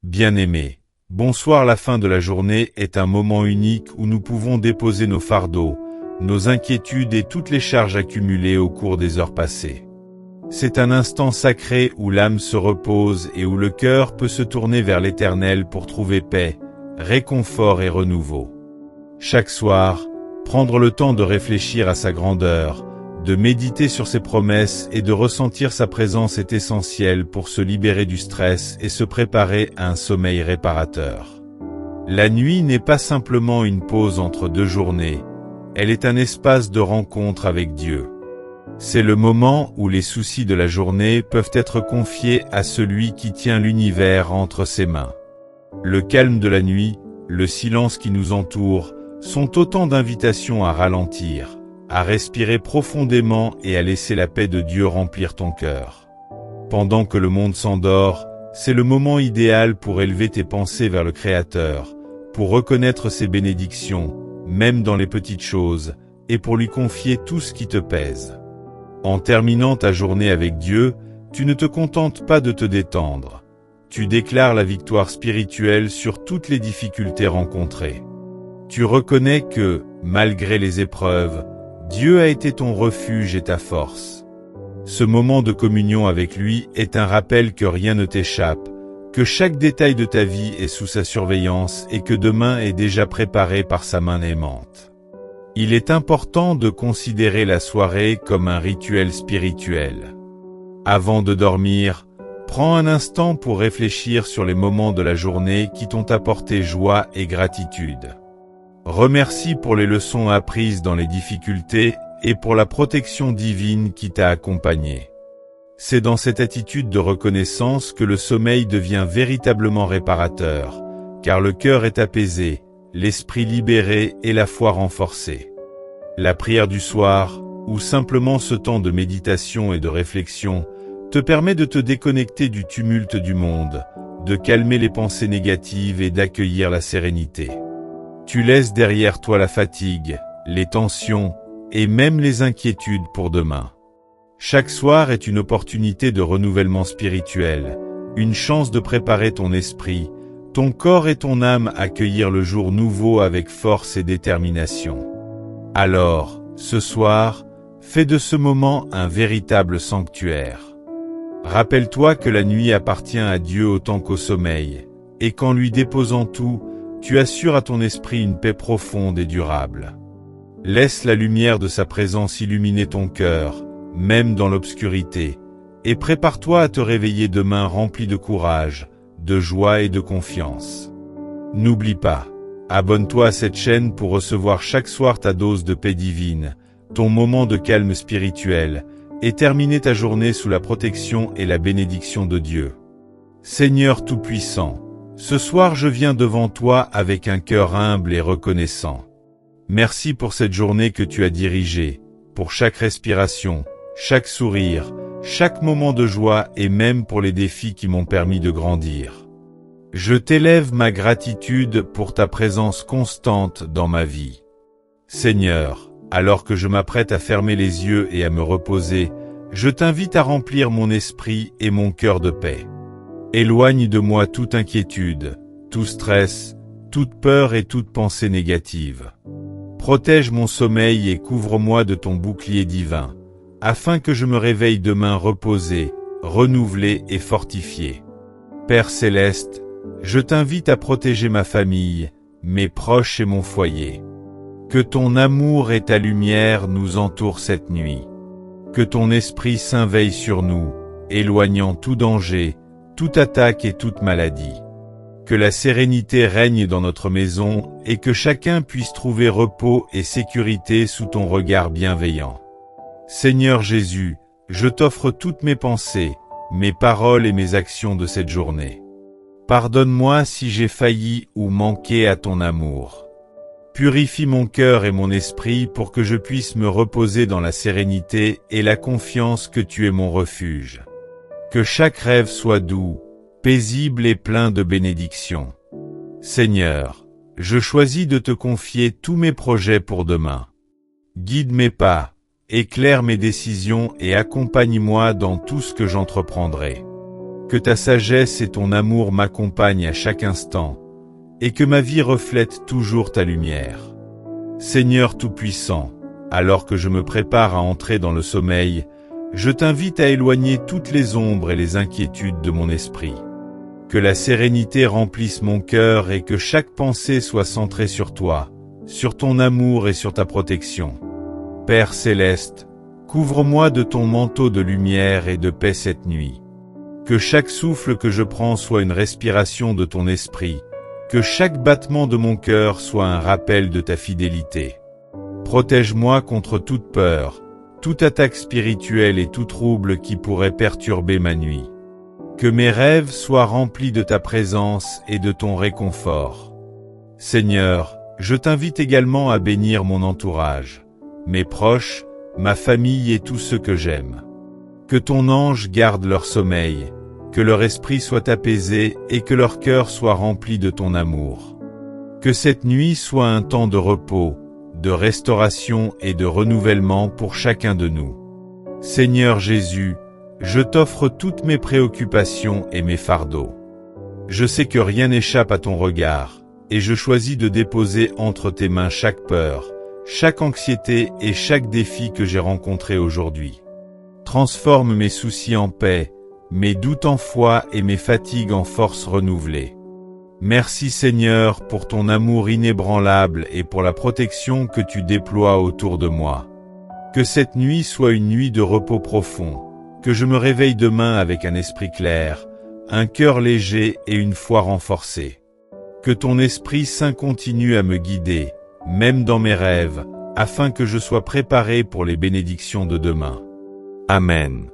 Bien-aimés, bonsoir. La fin de la journée est un moment unique où nous pouvons déposer nos fardeaux, nos inquiétudes et toutes les charges accumulées au cours des heures passées. C'est un instant sacré où l'âme se repose et où le cœur peut se tourner vers l'Éternel pour trouver paix, réconfort et renouveau. Chaque soir, prendre le temps de réfléchir à sa grandeur, de méditer sur ses promesses et de ressentir sa présence est essentiel pour se libérer du stress et se préparer à un sommeil réparateur. La nuit n'est pas simplement une pause entre deux journées, elle est un espace de rencontre avec Dieu. C'est le moment où les soucis de la journée peuvent être confiés à celui qui tient l'univers entre ses mains. Le calme de la nuit, le silence qui nous entoure, sont autant d'invitations à ralentir, à respirer profondément et à laisser la paix de Dieu remplir ton cœur. Pendant que le monde s'endort, c'est le moment idéal pour élever tes pensées vers le Créateur, pour reconnaître ses bénédictions, même dans les petites choses, et pour lui confier tout ce qui te pèse. En terminant ta journée avec Dieu, tu ne te contentes pas de te détendre. Tu déclares la victoire spirituelle sur toutes les difficultés rencontrées. Tu reconnais que, malgré les épreuves, Dieu a été ton refuge et ta force. Ce moment de communion avec lui est un rappel que rien ne t'échappe, que chaque détail de ta vie est sous sa surveillance et que demain est déjà préparé par sa main aimante. Il est important de considérer la soirée comme un rituel spirituel. Avant de dormir, prends un instant pour réfléchir sur les moments de la journée qui t'ont apporté joie et gratitude. Remercie pour les leçons apprises dans les difficultés et pour la protection divine qui t'a accompagné. C'est dans cette attitude de reconnaissance que le sommeil devient véritablement réparateur, car le cœur est apaisé, l'esprit libéré et la foi renforcée. La prière du soir, ou simplement ce temps de méditation et de réflexion, te permet de te déconnecter du tumulte du monde, de calmer les pensées négatives et d'accueillir la sérénité. Tu laisses derrière toi la fatigue, les tensions et même les inquiétudes pour demain. Chaque soir est une opportunité de renouvellement spirituel, une chance de préparer ton esprit, ton corps et ton âme à accueillir le jour nouveau avec force et détermination. Alors, ce soir, fais de ce moment un véritable sanctuaire. Rappelle-toi que la nuit appartient à Dieu autant qu'au sommeil, et qu'en lui déposant tout, tu assures à ton esprit une paix profonde et durable. Laisse la lumière de sa présence illuminer ton cœur, même dans l'obscurité, et prépare-toi à te réveiller demain rempli de courage, de joie et de confiance. N'oublie pas, abonne-toi à cette chaîne pour recevoir chaque soir ta dose de paix divine, ton moment de calme spirituel, et terminer ta journée sous la protection et la bénédiction de Dieu. Seigneur Tout-Puissant, ce soir je viens devant toi avec un cœur humble et reconnaissant. Merci pour cette journée que tu as dirigée, pour chaque respiration, chaque sourire, chaque moment de joie et même pour les défis qui m'ont permis de grandir. Je t'élève ma gratitude pour ta présence constante dans ma vie. Seigneur, alors que je m'apprête à fermer les yeux et à me reposer, je t'invite à remplir mon esprit et mon cœur de paix. Éloigne de moi toute inquiétude, tout stress, toute peur et toute pensée négative. Protège mon sommeil et couvre-moi de ton bouclier divin, afin que je me réveille demain reposé, renouvelé et fortifié. Père Céleste, je t'invite à protéger ma famille, mes proches et mon foyer. Que ton amour et ta lumière nous entourent cette nuit. Que ton Esprit Saint veille sur nous, éloignant tout danger, toute attaque et toute maladie. Que la sérénité règne dans notre maison et que chacun puisse trouver repos et sécurité sous ton regard bienveillant. Seigneur Jésus, je t'offre toutes mes pensées, mes paroles et mes actions de cette journée. Pardonne-moi si j'ai failli ou manqué à ton amour. Purifie mon cœur et mon esprit pour que je puisse me reposer dans la sérénité et la confiance que tu es mon refuge. Que chaque rêve soit doux, paisible et plein de bénédictions. Seigneur, je choisis de te confier tous mes projets pour demain. Guide mes pas, éclaire mes décisions et accompagne-moi dans tout ce que j'entreprendrai. que ta sagesse et ton amour m'accompagnent à chaque instant, et que ma vie reflète toujours ta lumière. Seigneur Tout-Puissant, alors que je me prépare à entrer dans le sommeil, je t'invite à éloigner toutes les ombres et les inquiétudes de mon esprit. Que la sérénité remplisse mon cœur et que chaque pensée soit centrée sur toi, sur ton amour et sur ta protection. Père Céleste, couvre-moi de ton manteau de lumière et de paix cette nuit. Que chaque souffle que je prends soit une respiration de ton esprit, que chaque battement de mon cœur soit un rappel de ta fidélité. Protège-moi contre toute peur, toute attaque spirituelle et tout trouble qui pourrait perturber ma nuit. Que mes rêves soient remplis de ta présence et de ton réconfort. Seigneur, je t'invite également à bénir mon entourage, mes proches, ma famille et tous ceux que j'aime. Que ton ange garde leur sommeil, que leur esprit soit apaisé et que leur cœur soit rempli de ton amour. Que cette nuit soit un temps de repos, de restauration et de renouvellement pour chacun de nous. Seigneur Jésus, je t'offre toutes mes préoccupations et mes fardeaux. Je sais que rien n'échappe à ton regard, et je choisis de déposer entre tes mains chaque peur, chaque anxiété et chaque défi que j'ai rencontré aujourd'hui. Transforme mes soucis en paix, mes doutes en foi et mes fatigues en force renouvelée. Merci Seigneur pour ton amour inébranlable et pour la protection que tu déploies autour de moi. Que cette nuit soit une nuit de repos profond, que je me réveille demain avec un esprit clair, un cœur léger et une foi renforcée. Que ton Esprit Saint continue à me guider, même dans mes rêves, afin que je sois préparé pour les bénédictions de demain. Amen.